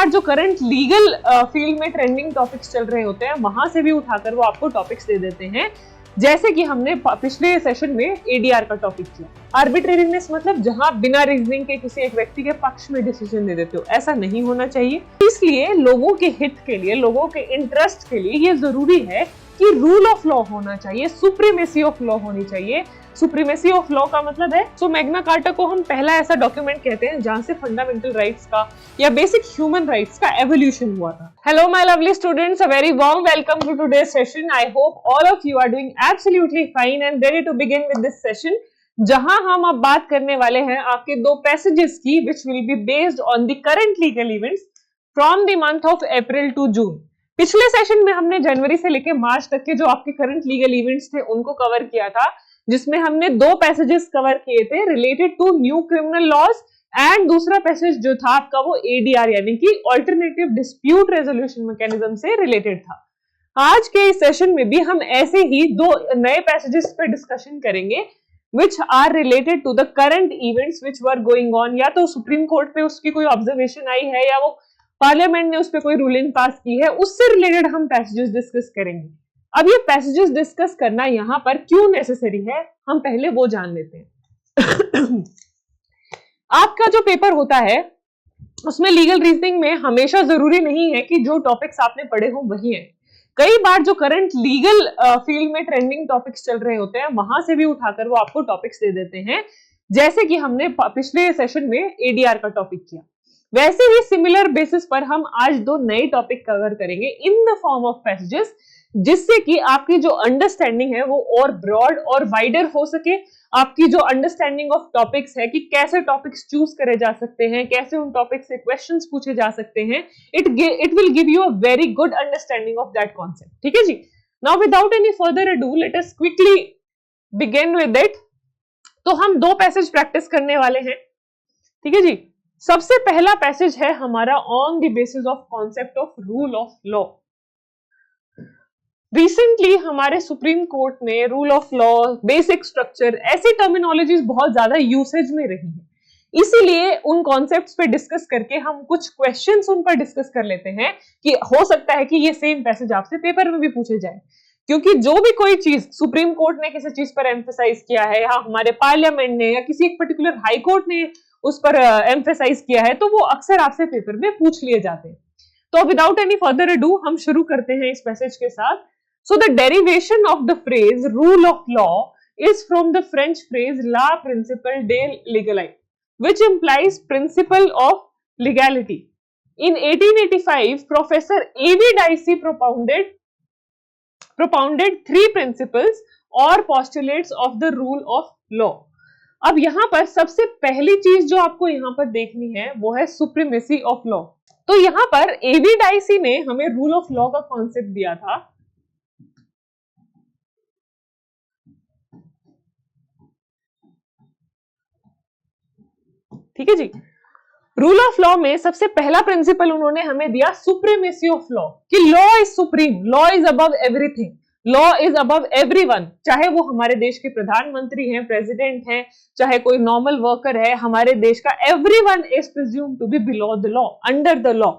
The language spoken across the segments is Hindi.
बार जो करंट लीगल फील्ड में ट्रेंडिंग टॉपिक्स चल रहे होते हैं वहां से भी उठाकर वो आपको टॉपिक्स दे देते हैं, जैसे कि हमने पिछले सेशन में एडीआर का टॉपिक किया। आर्बिट्रेरीनेस मतलब जहां बिना रीजनिंग के किसी एक व्यक्ति के पक्ष में डिसीजन दे देते हो, ऐसा नहीं होना चाहिए। इसलिए लोगों के हित के लिए, लोगों के इंटरेस्ट के लिए ये जरूरी है कि रूल ऑफ लॉ होना चाहिए, सुप्रीमेसी ऑफ लॉ होनी चाहिए। सुप्रीमेसी ऑफ लॉ का मतलब है, सो मैग्ना कार्टा को हम पहला ऐसा डॉक्यूमेंट कहते हैं जहां से फंडामेंटल राइट्स का या बेसिक ह्यूमन राइट्स का एवोल्यूशन हुआ था। Hello my lovely students, a very warm welcome to today's session. I hope all of you are doing absolutely fine and ready to begin with this session, जहां हम अब बात करने वाले हैं आपके दो पैसेजेस की which will be based on the current legal events from the month of April to June. पिछले सेशन में हमने जनवरी से लेकर मार्च तक के जो आपके करंट लीगल इवेंट्स थे उनको कवर किया था, जिसमें हमने दो पैसेजेस कवर किए थे related to new criminal laws and दूसरा पैसेज जो था आपका वो एडीआर यानी कि अल्टरनेटिव डिस्प्यूट रेजोल्यूशन मैकेनिज्म से रिलेटेड था। आज के इस सेशन में भी हम ऐसे ही दो नए पैसेजेस पे डिस्कशन करेंगे which are related to the current events which were going on। या तो सुप्रीम कोर्ट पे उसकी कोई ऑब्जर्वेशन आई है या वो पार्लियामेंट ने उस पर कोई रूलिंग पास की है, उससे रिलेटेड हम पैसेजेस डिस्कस करेंगे। अब ये पैसेजेस डिस्कस करना यहाँ पर क्यों नेसेसरी है, हम पहले वो जान लेते हैं। आपका जो पेपर होता है उसमें लीगल रीजनिंग में हमेशा जरूरी नहीं है कि जो टॉपिक्स आपने पढ़े हो वही है। कई बार जो करंट लीगल फील्ड में ट्रेंडिंग टॉपिक्स चल रहे होते हैं वहां से भी उठाकर वो आपको टॉपिक्स दे देते हैं, जैसे कि हमने पिछले सेशन में एडीआर का टॉपिक किया। वैसे ही सिमिलर बेसिस पर हम आज दो नए टॉपिक कवर करेंगे in the form of passages, जिससे कि आपकी जो अंडरस्टैंडिंग है वो और ब्रॉड और वाइडर हो सके। आपकी जो अंडरस्टैंडिंग ऑफ टॉपिक्स है कि कैसे टॉपिक्स चूज करे जा सकते हैं, कैसे उन टॉपिक से क्वेश्चंस पूछे जा सकते हैं, it will give you a very good understanding of that concept. ठीक है जी। Now without any further ado let us quickly begin with it. तो हम दो पैसेज प्रैक्टिस करने वाले हैं। ठीक है जी। सबसे पहला पैसेज है हमारा on the basis of concept of rule of law. Recently हमारे सुप्रीम कोर्ट में rule of law, basic structure ऐसी टर्मिनोलॉजीज बहुत ज्यादा यूसेज में रही है, इसीलिए उन कॉन्सेप्ट्स पे डिस्कस करके हम कुछ क्वेश्चंस उन पर डिस्कस कर लेते हैं कि हो सकता है कि ये सेम पैसेज आपसे पेपर में भी पूछे जाए। क्योंकि जो भी कोई चीज सुप्रीम कोर्ट ने किसी चीज पर एम्फेसाइज किया है या हमारे पार्लियामेंट ने या किसी एक पर्टिकुलर हाई कोर्ट ने उस पर एम्फेसाइज किया है, तो वो अक्सर आपसे पेपर में पूछ लिए जाते हैं। तो विदाउट एनी फर्दर अडू हम शुरू करते हैं इस पैसेज के साथ। So the derivation of the phrase rule of law is from the French phrase la principle de legalité, which implies principle of legality. In 1885, Professor A.V. Dicey propounded three principles or postulates of the rule of law. अब यहाँ पर सबसे पहली चीज जो आपको यहाँ पर देखनी है वो है supremacy of law। तो यहाँ पर A.V. Dicey ने हमें rule of law का कॉन्सेप्ट दिया था। ठीक है जी। रूल ऑफ लॉ में सबसे पहला प्रिंसिपल उन्होंने हमें दिया सुप्रीमेसी ऑफ लॉ, कि law is supreme, law is above everything, law is above everyone. चाहे वो हमारे देश के प्रधानमंत्री हैं, प्रेसिडेंट हैं, चाहे कोई नॉर्मल वर्कर है, हमारे देश का everyone is presumed to be below the law, under the law.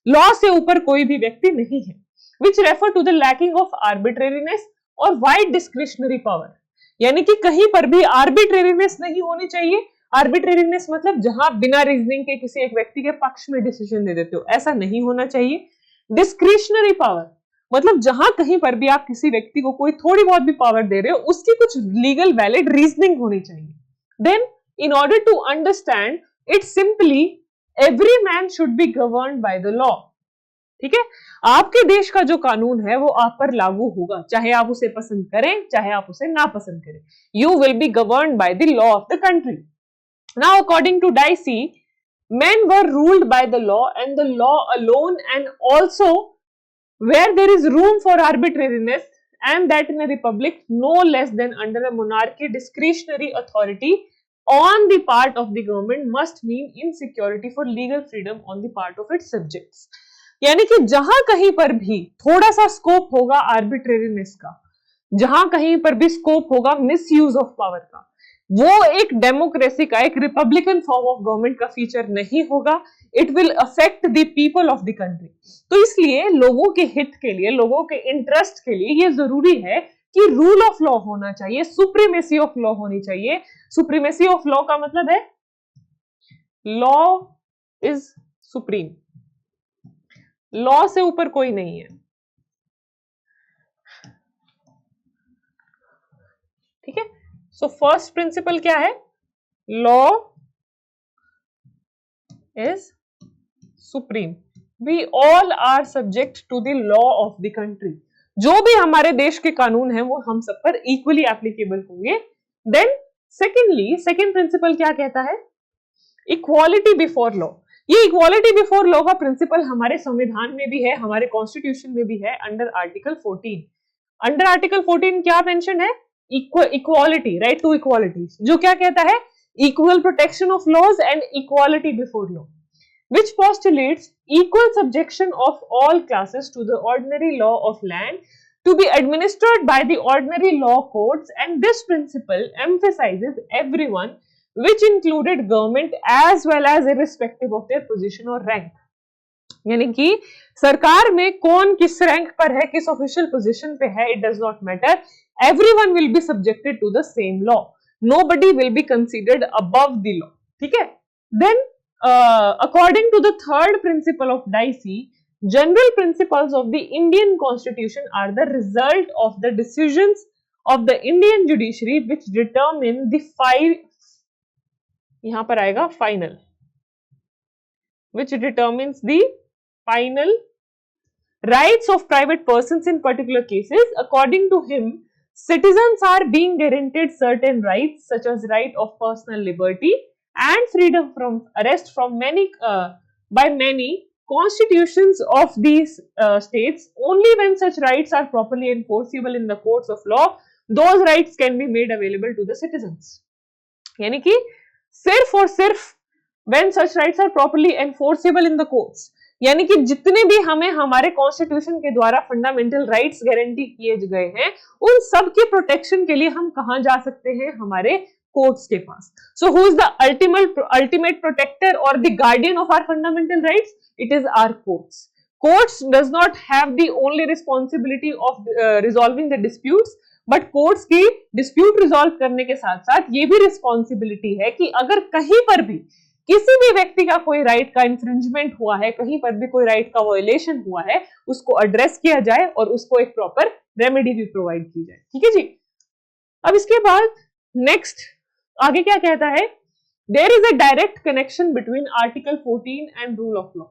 Law से ऊपर कोई भी व्यक्ति नहीं है। Which refer to the lacking of arbitrariness और वाइड डिस्क्रिशनरी पावर, यानी कि कहीं पर भी आर्बिट्रेरीनेस नहीं होनी चाहिए। आर्बिट्रेरीनेस मतलब जहां बिना रीजनिंग के किसी एक व्यक्ति के पक्ष में डिसीजन दे देते हो, ऐसा नहीं होना चाहिए। डिस्क्रिशनरी पावर मतलब जहां कहीं पर भी आप किसी व्यक्ति को कोई थोड़ी बहुत भी पावर दे रहे हो, उसकी कुछ लीगल वैलिड रीजनिंग होनी चाहिए। Then in order to understand it simply every man should be governed by the law. ठीक है। आपके देश का जो कानून है वो आप पर लागू होगा, चाहे आप उसे पसंद करें चाहे आप उसे ना पसंद करें। You will be governed by the law of the country. Now, according to Dicey, men were ruled by the law and the law alone, and also where there is room for arbitrariness, and that in a republic no less than under a monarchy, discretionary authority on the part of the government must mean insecurity for legal freedom on the part of its subjects। यानी कि जहां कहीं पर भी थोड़ा सा स्कोप होगा आर्बिट्रेरीनेस का, जहां कहीं पर भी स्कोप होगा मिसयूज ऑफ पावर का, वो एक डेमोक्रेसी का, एक रिपब्लिकन फॉर्म ऑफ गवर्नमेंट का फीचर नहीं होगा। It will affect the people of the country. तो इसलिए लोगों के हित के लिए, लोगों के इंटरेस्ट के लिए ये जरूरी है कि रूल ऑफ लॉ होना चाहिए, सुप्रीमेसी ऑफ लॉ होनी चाहिए। सुप्रीमेसी ऑफ लॉ का मतलब है लॉ इज सुप्रीम, लॉ से ऊपर कोई नहीं है। ठीक है, सो फर्स्ट प्रिंसिपल क्या है? Law is supreme, we all are subject to the law of the country. जो भी हमारे देश के कानून है वो हम सब पर इक्वली एप्लीकेबल होंगे। देन सेकेंडली, सेकेंड प्रिंसिपल क्या कहता है? Equality before law. ये इक्वालिटी बिफोर लॉ का प्रिंसिपल हमारे संविधान में भी है, हमारे कॉन्स्टिट्यूशन में भी है, अंडर आर्टिकल 14। अंडर आर्टिकल 14 क्या मेंशन है? इक्वालिटी, राइट टू इक्वालिटी, जो क्या कहता है? Equal protection of laws and equality before law, which postulates equal subjection of all classes to the ordinary law of land to be administered by the ordinary law courts, and this principle emphasizes everyone, which included government as well as irrespective of their position or rank। यानी कि सरकार में कौन किस रैंक पर है, किस ऑफिशियल पोजीशन पे है, it does not matter, everyone will be subjected to the same law, nobody will be considered above the law. ठीक है, then according to the third principle of Dicey, general principles of the Indian Constitution are the result of the decisions of the Indian judiciary which determine the यहां पर आएगा final, which determines the final rights of private persons in particular cases. According to him, citizens are being guaranteed certain rights such as right of personal liberty and freedom from arrest from by many constitutions of these states. Only when such rights are properly enforceable in the courts of law, those rights can be made available to the citizens। यानी कि सिर्फ और सिर्फ when such rights are properly enforceable in the courts, यानी कि जितने भी हमें हमारे कॉन्स्टिट्यूशन के द्वारा फंडामेंटल राइट्स गारंटी किए गए हैं, उन सब के प्रोटेक्शन के लिए हम कहां जा सकते हैं? हमारे कोर्ट्स के पास। So who is the ultimate protector और the guardian of our fundamental rights? It is our courts. Courts does not have the only responsibility of resolving the disputes, but courts की डिस्प्यूट रिजॉल्व करने के साथ साथ ये भी रिस्पॉन्सिबिलिटी है कि अगर कहीं पर भी किसी भी व्यक्ति का कोई राइट का इंफ्रिंजमेंट हुआ है, कहीं पर भी कोई राइट का वायलेशन हुआ है, उसको एड्रेस किया जाए और उसको एक प्रॉपर रेमेडी भी प्रोवाइड की जाए। ठीक है जी। अब इसके बाद नेक्स्ट आगे क्या कहता है? There is a direct connection between article 14 and rule of law.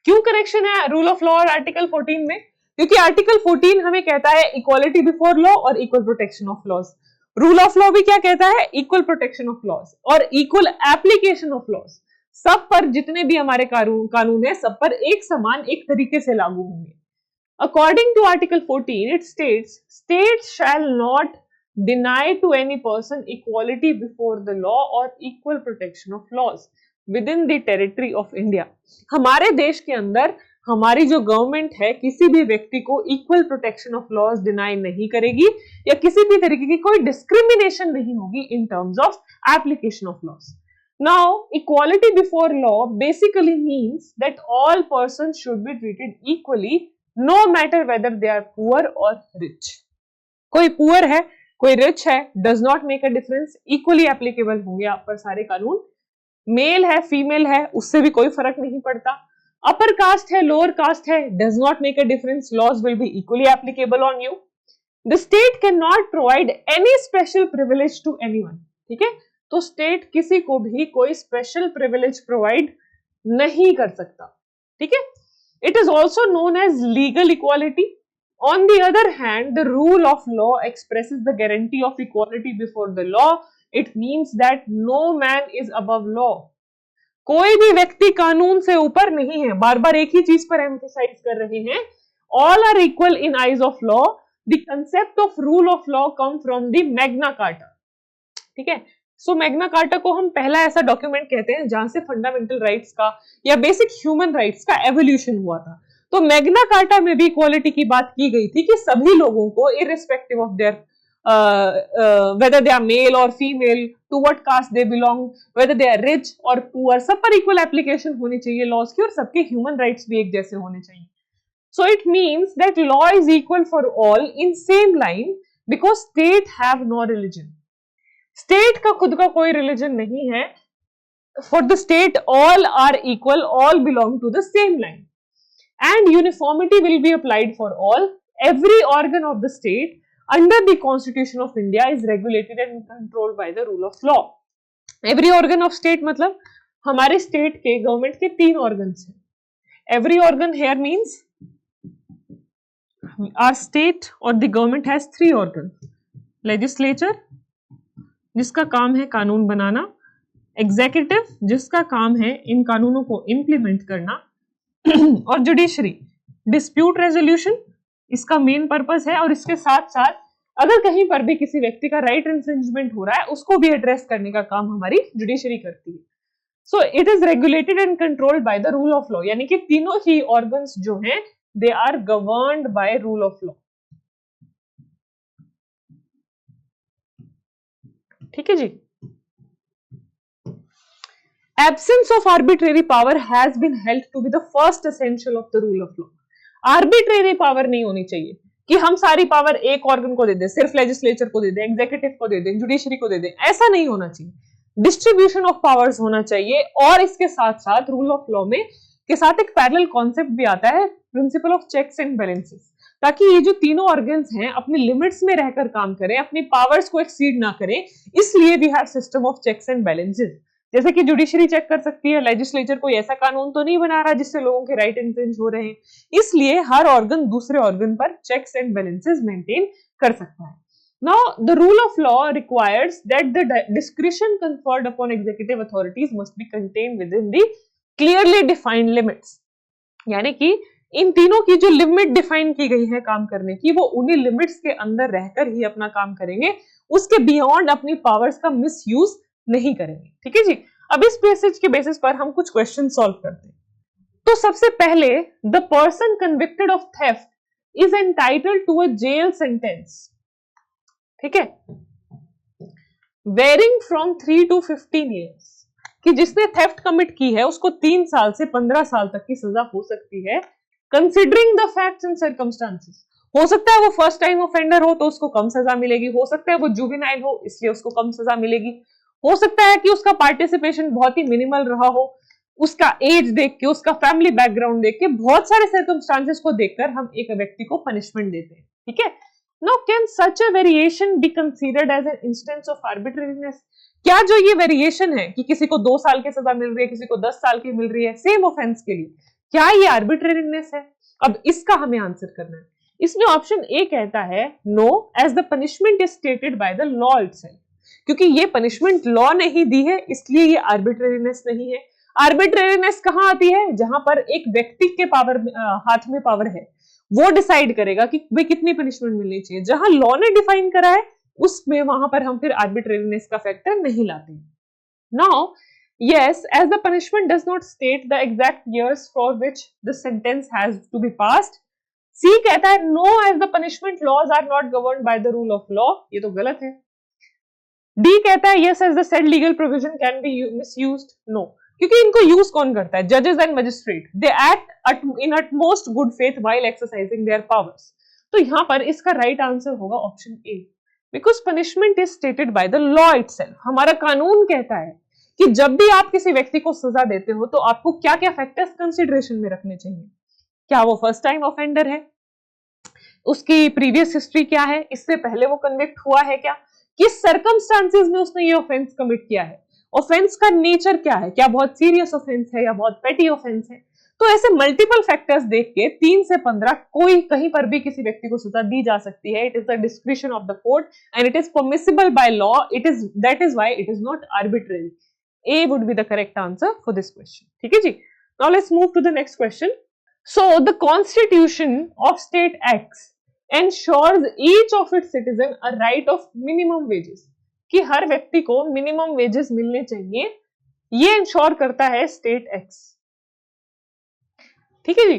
क्यों कनेक्शन है रूल ऑफ लॉ और आर्टिकल 14 में? क्योंकि आर्टिकल 14 हमें कहता है इक्वालिटी बिफोर लॉ और equal protection of laws. Rule of law भी क्या कहता है? इक्वल प्रोटेक्शन ऑफ लॉज और इक्वल एप्लीकेशन ऑफ लॉज। सब पर जितने भी हमारे कानून है, सब पर एक समान, एक तरीके से लागू होंगे। According to article 14, it states shall not deny to any person equality before the law or equal protection of laws within the territory of India। हमारे देश के अंदर हमारी जो गवर्नमेंट है किसी भी व्यक्ति को equal protection of laws deny नहीं करेगी या किसी भी तरीके की कोई डिस्क्रिमिनेशन नहीं होगी in terms of application of laws. Now equality before law basically means that all persons should be treated equally no matter whether they are poor और रिच। कोई पुअर है, कोई रिच है, does not make a difference, equally applicable होंगे आप पर सारे कानून। मेल है, फीमेल है, उससे भी कोई फर्क नहीं पड़ता। अपर कास्ट है, लोअर कास्ट है, does not make a difference, laws will be equally applicable on you. The state can not provide any special privilege to anyone. ठीक है, तो स्टेट किसी को भी कोई स्पेशल प्रिविलेज प्रोवाइड नहीं कर सकता। ठीक है, it is also known as legal equality. On the other hand, the rule of law expresses the guarantee of equality before the law. It means that no man is above law. कोई भी व्यक्ति कानून से ऊपर नहीं है। बार बार एक ही चीज पर एम्फसाइज कर रहे हैं। All are equal in eyes of law. The concept of rule of law come from the Magna Carta. ठीक है, सो मैग्ना कार्टा को हम पहला ऐसा डॉक्यूमेंट कहते हैं जहां से फंडामेंटल राइट्स का या बेसिक ह्यूमन राइट्स का एवोल्यूशन हुआ था। तो मैग्ना कार्टा में भी इक्वालिटी की बात की गई थी कि सभी लोगों को irrespective of their whether they are male or female, to what caste they belong, whether they are rich or poor, सब पर equal application होनी चाहिए laws की, और सबके human rights भी एक जैसे होने चाहिए. So it means that law is equal for all in same line because state have no religion. State का खुद का कोई religion नहीं है. For the state, all are equal, all belong to the same line. And uniformity will be applied for all. Every organ of the state under the Constitution of India is regulated and controlled by the rule of law. Every organ of state मतलब हमारे state के government के 3 organs हैं. Every organ here means our state or the government has 3 organs. Legislature जिसका काम है कानून बनाना, executive जिसका काम है इन कानूनों को implement करना, और जुडिशरी डिस्प्यूट रेजोल्यूशन इसका मेन पर्पस है, और इसके साथ साथ अगर कहीं पर भी किसी व्यक्ति का राइट इन्फ्रिंजमेंट हो रहा है उसको भी एड्रेस करने का काम हमारी जुडिशरी करती है. So it is regulated and controlled by the rule of law, यानी कि तीनों ही ऑर्गन्स जो हैं they are governed by rule of law. ठीक है जी. Absence of arbitrary power has been held to be the first essential of the rule of law. Arbitrary power नहीं होनी चाहिए कि हम सारी पावर एक ऑर्गन को दे दें, सिर्फ लेजिस्लेचर को दे दें, एग्जीक्यूटिव को दे दें, जुडिशरी को दे दें, ऐसा नहीं होना चाहिए. डिस्ट्रीब्यूशन ऑफ पावर्स होना चाहिए, और इसके साथ साथ रूल ऑफ लॉ में के साथ एक पैरेलल कॉन्सेप्ट भी आता है, principle of checks and balances, ताकि ये जो तीनों ऑर्गन्स हैं अपने लिमिट्स में रहकर काम करें, अपनी पावर्स को एक्सीड ना करें. इसलिए we have system of checks and balances. जैसे कि जुडिशरी चेक कर सकती है, लेजिस्लेचर कोई ऐसा कानून तो नहीं बना रहा जिससे लोगों के राइट इन्फ्रिंज हो रहे हैं, इसलिए हर ऑर्गन दूसरे ऑर्गन पर चेक्स एंड बैलेंसेस मेंटेन कर सकता है. Now the rule of law requires that the discretion conferred upon executive authorities must be contained with in the clearly defined limits, यानी कि इन तीनों की जो लिमिट डिफाइन की गई है काम करने की, वो उन्हीं लिमिट्स के अंदर रहकर ही अपना काम करेंगे, उसके बियॉन्ड अपनी पावर्स का मिसयूज नहीं करेंगे. ठीक है जी. अब इस पैसेज के बेसिस पर हम कुछ क्वेश्चन सॉल्व करते हैं. तो सबसे पहले, the person convicted of theft is entitled to a jail sentence. ठीक है, वेरिंग फ्रॉम 3 to 15 years, कि जिसने थेफ्ट कमिट की है उसको 3 साल से 15 साल तक की सजा हो सकती है, considering the facts and circumstances. हो सकता है वो फर्स्ट टाइम ऑफेंडर हो तो उसको कम सजा मिलेगी, हो सकता है वो जुवेनाइल हो इसलिए उसको कम सजा मिलेगी, हो सकता है कि उसका पार्टिसिपेशन बहुत ही मिनिमल रहा हो, उसका एज देख के, उसका फैमिली बैकग्राउंड देख के, बहुत सारे सर्कमस्टांसेस को देखकर हम एक व्यक्ति को पनिशमेंट देते हैं. ठीक है. Now can such a variation be considered as an instance of arbitrariness. क्या जो ये वेरिएशन है कि किसी को 2 साल की सजा मिल रही है, किसी को 10 साल की मिल रही है सेम ऑफेंस के लिए, क्या ये आर्बिट्रेरीनेस है? अब इसका हमें आंसर करना है. इसमें ऑप्शन ए कहता है no, as the punishment is stated by the law itself. क्योंकि ये पनिशमेंट लॉ ने ही दी है इसलिए ये आर्बिट्रेरीनेस नहीं है. आर्बिट्रेरीनेस कहां आती है? जहां पर एक व्यक्ति के पावर हाथ में पावर है, वो डिसाइड करेगा कि वे कितनी पनिशमेंट मिलनी चाहिए. जहां लॉ ने डिफाइन करा है उसमें वहां पर हम फिर आर्बिट्रेरीनेस का फैक्टर नहीं लाते. Now yes, as the punishment does not state the exact years for which the sentence has to be passed. C कहता है no, as the punishment laws are not governed by the rule of law. ये तो गलत है. D कहता है yes, as the said legal provision can be misused. No, क्योंकि इनको यूज कौन करता है? जजेस and magistrate. They act in utmost good faith while exercising their powers. तो यहाँ पर इसका राइट आंसर होगा option A, because punishment is stated by the law itself. हमारा कानून कहता है कि जब भी आप किसी व्यक्ति को सजा देते हो तो आपको क्या क्या फैक्टर्स कंसिडरेशन में रखने चाहिए. क्या वो फर्स्ट टाइम ऑफेंडर है, उसकी प्रीवियस हिस्ट्री क्या है, इससे पहले वो कन्विक्ट हुआ है क्या, किस सर्कमस्टांसेस में उसने ये ऑफेंस कमिट किया है, ऑफेंस का नेचर क्या है, क्या बहुत सीरियस ऑफेंस है या बहुत पेटी ऑफेंस है. तो ऐसे मल्टीपल फैक्टर्स देख के 3 से 15 कोई कहीं पर भी किसी व्यक्ति को सजा दी जा सकती है. It is the discretion of the court and it is permissible by law. It is that is why it is not arbitrary. A would be the correct answer for this question. ठीक है जी. Now let's move to the next question. So the Constitution of State X ensures each of its citizen a right of minimum wages. कि हर व्यक्ति को मिनिमम वेजेस मिलने चाहिए, ये इंश्योर करता है स्टेट एक्स. ठीक है जी.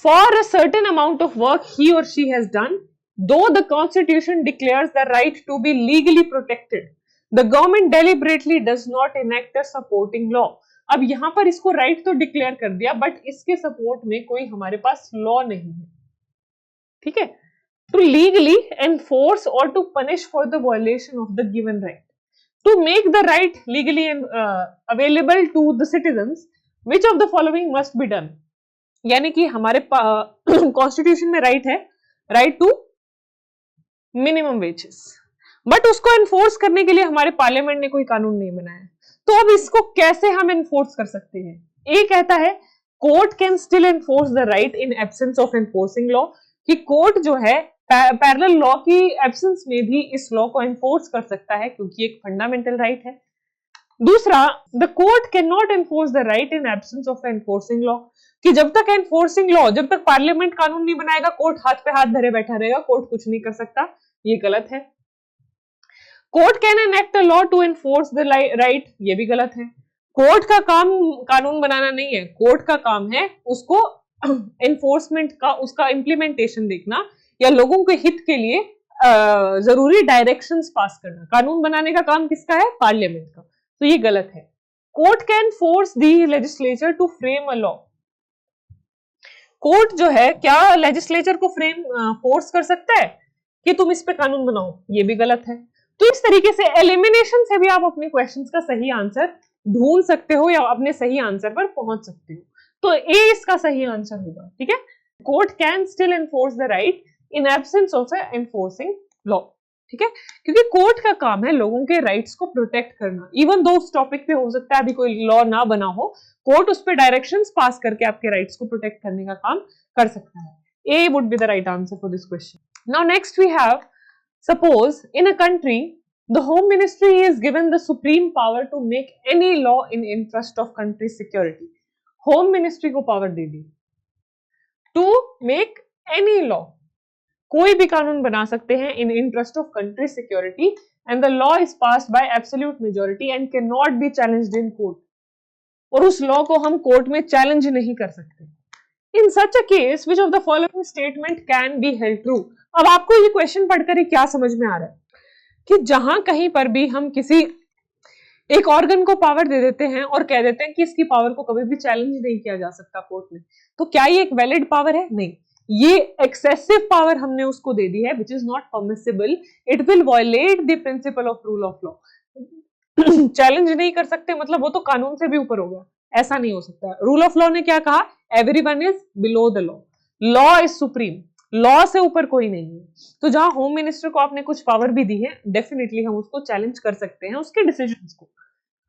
For a certain amount of work he or she has done, though the constitution declares the right to be legally protected, the government deliberately does not enact a supporting law. अब यहां पर इसको राइट तो डिक्लेयर कर दिया, बट इसके सपोर्ट में कोई हमारे पास लॉ नहीं है, ठीक है। टू लीगली एनफोर्स और to punish for the violation of the given right, to make the right legally available to the citizens, which of the following must be done. यानी कि हमारे कॉन्स्टिट्यूशन में राइट है, right to minimum wages, but उसको एनफोर्स करने के लिए हमारे पार्लियामेंट ने कोई कानून नहीं बनाया। तो अब इसको कैसे हम एनफोर्स कर सकते हैं? ए कहता है court can still enforce the right in absence of enforcing law, कि कोर्ट जो है पैरेलल लॉ की एब्सेंस में भी इस लॉ को एनफोर्स कर सकता है, क्योंकि एक फंडामेंटल राइट है। दूसरा, the court can not enforce the right in absence of enforcing law, कि जब तक एनफोर्सिंग लॉ, जब तक पार्लियामेंट कानून नहीं बनाएगा, कोर्ट हाथ पे हाथ धरे बैठा रहेगा, कोर्ट कुछ नहीं कर सकता, ये गलत है। Court can enact a law to enforce the right, ये भी गलत है। कोर्ट का काम कानून बनाना नहीं है, कोर्ट का काम है उसको एनफोर्समेंट का, उसका इम्प्लीमेंटेशन देखना, या लोगों के हित के लिए जरूरी डायरेक्शंस पास करना। कानून बनाने का काम किसका है? पार्लियामेंट का, तो ये गलत है। Court can force the legislature to frame a law, court जो है क्या लेजिस्लेचर को फोर्स कर सकता है कि तुम इस पे कानून बनाओ? ये भी गलत है। तो इस तरीके से एलिमिनेशन से भी आप अपने क्वेश्चंस का सही आंसर ढूंढ सकते हो या अपने सही आंसर पर पहुंच सकते हो। तो ए इसका सही आंसर होगा, ठीक है। Court can still enforce the right in absence of enforcing law, ठीक है, क्योंकि कोर्ट का काम है लोगों के राइट्स को प्रोटेक्ट करना। इवन दो उस टॉपिक पे हो सकता है अभी कोई लॉ ना बना हो, कोर्ट उस पर डायरेक्शंस पास करके आपके राइट्स को प्रोटेक्ट करने का काम कर सकता है। A would be the right answer for this question. Now next we have, suppose in a country the home ministry is given the supreme power to make any law in interest of country's security, home ministry को power they the to make any law, कोई भी कानून बना सकते हैं in interest of country's security, and the law is passed by absolute majority and cannot be challenged in court, और उस लॉ को हम कोर्ट में चैलेंज नहीं कर सकते। In such a case, which of the following statement can be held true? अब आपको ये क्वेश्चन पढ़कर ही क्या समझ में आ रहा है कि जहां कहीं पर भी हम किसी एक ऑर्गन को पावर दे देते हैं और कह देते हैं कि इसकी पावर को कभी भी चैलेंज नहीं किया जा सकता कोर्ट में, तो क्या ये एक वैलिड पावर है? नहीं, ये एक्सेसिव पावर हमने उसको दे दी है, which is not permissible, it will violate the principle of rule of law. Challenge नहीं कर सकते मतलब वो तो कानून से भी ऊपर हो गया, ऐसा नहीं हो सकता। रूल ऑफ लॉ ने क्या कहा? Everyone is below the law, law is supreme, law से ऊपर कोई नहीं है। तो जहां होम मिनिस्टर को आपने कुछ पावर भी दी है, डेफिनेटली हम उसको चैलेंज कर सकते हैं उसके डिसीजंस को।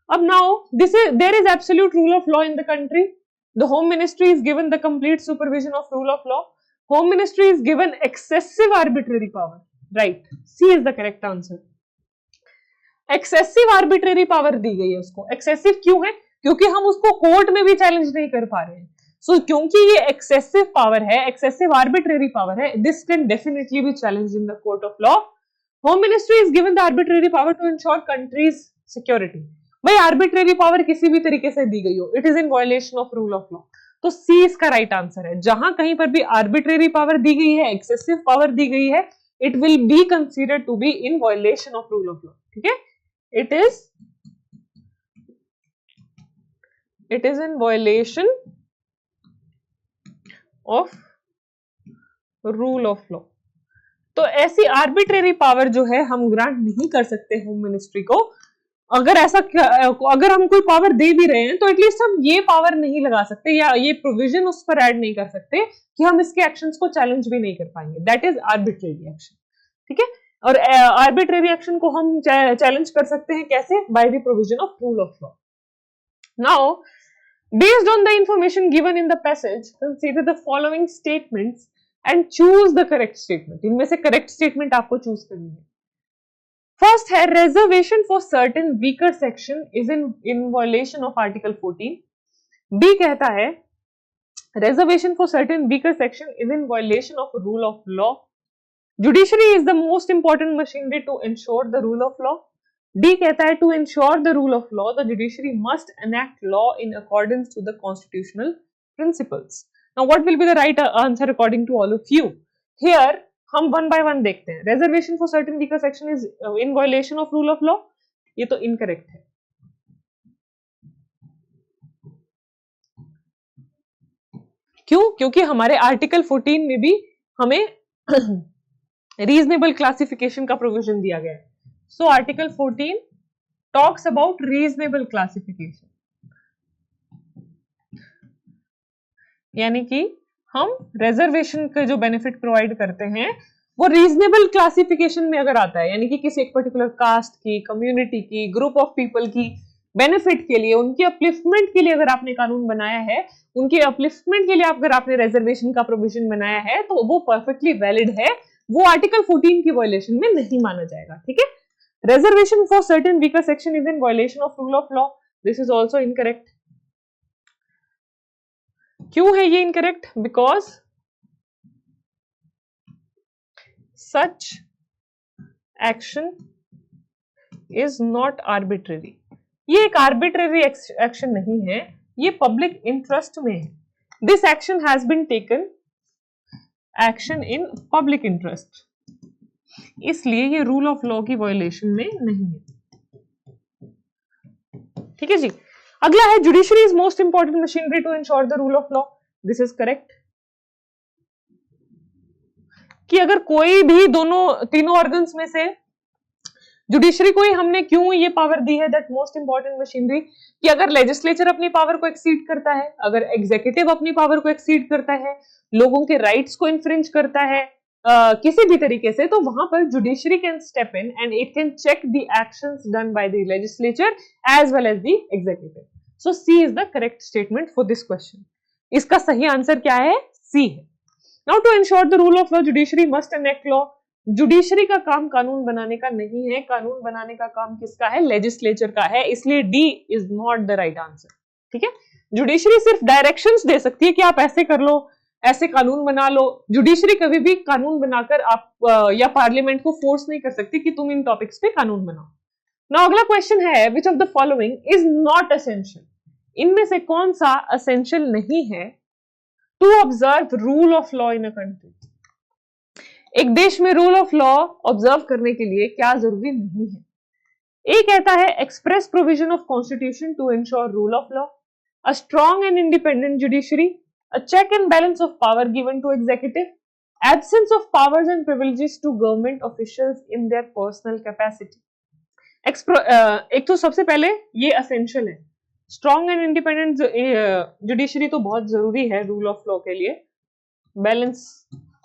अब now there is absolute rule of law in the country, the home ministry is given the complete supervision of rule of law, home ministry is given excessive arbitrary power, right, C is the correct answer. Excessive arbitrary power दी गई है उसको। एक्सेसिव क्यों है? क्योंकि हम उसको कोर्ट में भी चैलेंज नहीं कर पा रहे हैं। सो क्योंकि ये एक्सेसिव पावर है, एक्सेसिव आर्बिट्रेरी पावर है, this can definitely be challenged in the court of law. Home ministry is given the arbitrary power to ensure country's security. भाई आर्बिट्रेरी पावर किसी भी तरीके से दी गई हो, it is in violation of rule of law, तो सी इसका राइट आंसर है। जहां कहीं पर भी आर्बिट्रेरी पावर दी गई है, एक्सेसिव पावर दी गई है, it will be considered to be in violation of rule of law, ठीक है। it is in violation of rule of law। तो ऐसी आर्बिट्रेरी पावर जो है हम ग्रांट नहीं कर सकते होम मिनिस्ट्री को। अगर हम कोई पावर दे भी रहे हैं तो एटलीस्ट हम ये पावर नहीं लगा सकते या ये प्रोविजन उस पर ऐड नहीं कर सकते कि हम इसके एक्शंस को चैलेंज भी नहीं कर पाएंगे। दैट इज आर्बिट्रेरी एक्शन, ठीक है। और आर्बिट्रेरी एक्शन को हम चैलेंज कर सकते हैं कैसे? By the provision of rule of law. Now based on the information given in the passage, consider the following statements and choose the correct statement। इनमें से correct statement आपको choose करनी है। First है reservation for certain weaker section is in violation of Article 14। B कहता है reservation for certain weaker section is in violation of rule of law। Judiciary is the most important machinery to ensure the rule of law। D कहता है to ensure the rule of law, the judiciary must enact law in accordance to the constitutional principles। Now what will be the right answer according to all of you? Here हम वन बाय वन देखते हैं। Reservation for certain weaker section is in violation of rule of law, ये तो इनकरेक्ट है। क्यों? क्योंकि हमारे आर्टिकल 14 में भी हमें रीजनेबल क्लासिफिकेशन का प्रोविजन दिया गया है। So article 14 talks about reasonable classification, यानी कि हम रिजर्वेशन का जो बेनिफिट प्रोवाइड करते हैं वो रीजनेबल क्लासिफिकेशन में अगर आता है, यानी कि किसी एक पर्टिकुलर कास्ट की, कम्युनिटी की, ग्रुप ऑफ पीपल की बेनिफिट के लिए, उनके अपलिफ्टमेंट के लिए अगर आपने कानून बनाया है, उनके अपलिफ्टमेंट के लिए अगर आपने रिजर्वेशन का प्रोविजन बनाया है, तो वो परफेक्टली वैलिड है, वो आर्टिकल 14 की वायलेशन में नहीं माना जाएगा। ठीक है, reservation for certain weaker section is in violation of rule of law, this is also incorrect. क्यों है ये incorrect? Because such action is not arbitrary, ये एक आर्बिट्रेरी एक्शन नहीं है, ये पब्लिक इंटरेस्ट में है। This action has been taken action in public interest, इसलिए ये रूल ऑफ लॉ की वायलेशन में नहीं है। ठीक है जी। अगला है judiciary is most important machinery to ensure the rule of law, this is correct. कि अगर कोई भी तीनों ऑर्गन्स में से जुडिशरी को ही हमने क्यों ये पावर दी है, दैट मोस्ट इंपॉर्टेंट मशीनरी, कि अगर लेजिस्लेचर अपनी पावर को एक्सीड करता है, अगर एग्जीक्यूटिव अपनी पावर को एक्सीड करता है, लोगों के राइट्स को इन्फ्रिंज करता है किसी भी तरीके से, तो वहां पर judiciary can step in and it can check the actions done by the legislature as well as the executive. So C is the correct statement for this question. इसका सही आंसर क्या है? सी है। Now to ensure the rule of law judiciary must enact law, judiciary का काम कानून बनाने का नहीं है, कानून बनाने का काम किसका है? लेजिस्लेचर का है, इसलिए D is not the right answer. ठीक है, जुडिशरी सिर्फ डायरेक्शंस दे सकती है कि आप ऐसे कर लो, ऐसे कानून बना लो। जुडिशरी कभी भी कानून बनाकर आप या पार्लियामेंट को फोर्स नहीं कर सकती कि तुम इन टॉपिक्स पे कानून बनाओ। नाउ अगला क्वेश्चन है, which of the following is not essential, इनमें से कौन सा एसेंशियल नहीं है to observe rule of law in a country? एक देश में रूल ऑफ लॉ ऑब्जर्व करने के लिए क्या जरूरी नहीं है? ए कहता है express provision of constitution to ensure rule of law, a strong and independent judiciary, a check and balance of power given to executive, absence of powers and privileges to government officials in their personal capacity. एक तो सबसे पहले ये असेंशियल है, स्ट्रॉन्ग एंड इंडिपेंडेंट जुडिशरी तो बहुत जरूरी है रूल ऑफ लॉ के लिए, बैलेंस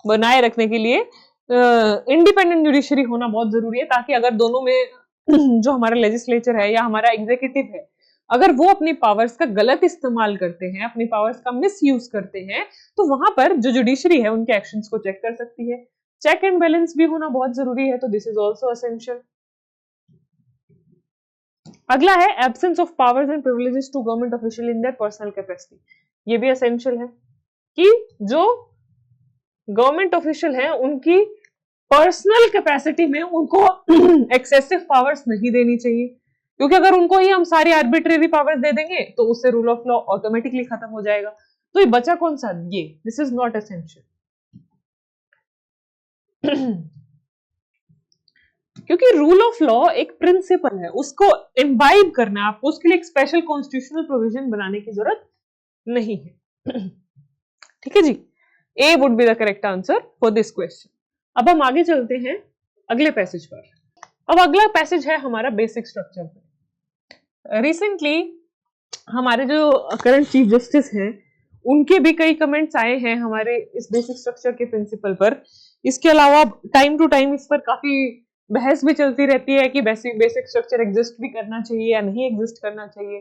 बनाए रखने के लिए इंडिपेंडेंट जुडिशरी होना बहुत जरूरी है, ताकि अगर दोनों में जो हमारा लेजिस्लेचर है या हमारा एग्जीक्यूटिव है, अगर वो अपनी पावर्स का गलत इस्तेमाल करते हैं, अपनी पावर्स का मिसयूज करते हैं, तो वहां पर जो जुडिशरी है उनके एक्शंस को चेक कर सकती है। चेक एंड बैलेंस भी होना बहुत जरूरी है, तो दिस इज आल्सो एसेंशियल। अगला है absence of powers and privileges to government official in their personal capacity, ये भी एसेंशियल है कि जो गवर्नमेंट ऑफिशियल है उनकी पर्सनल कैपेसिटी में उनको एक्सेसिव पावर्स नहीं देनी चाहिए, क्योंकि अगर उनको ही हम सारी आर्बिट्रेरी पावर्स दे देंगे तो उससे रूल ऑफ लॉ ऑटोमेटिकली खत्म हो जाएगा। तो ये बचा कौन सा? ये, दिस इज नॉट एसेंशियल। क्योंकि रूल ऑफ लॉ एक प्रिंसिपल है, उसको इम्बाइब करना है आपको, उसके लिए एक स्पेशल कॉन्स्टिट्यूशनल प्रोविजन बनाने की जरूरत नहीं है। ठीक है जी, A would be the correct answer for this question. अब हम आगे चलते हैं अगले पैसेज पर। अब अगला पैसेज है हमारा बेसिक स्ट्रक्चर पर। रिसेंटली हमारे जो करंट चीफ जस्टिस हैं उनके भी कई कमेंट्स आए हैं हमारे इस बेसिक स्ट्रक्चर के प्रिंसिपल पर। इसके अलावा टाइम टू टाइम इस पर काफी बहस भी चलती रहती है कि बेसिक स्ट्रक्चर एग्जिस्ट भी करना चाहिए या नहीं एग्जिस्ट करना चाहिए,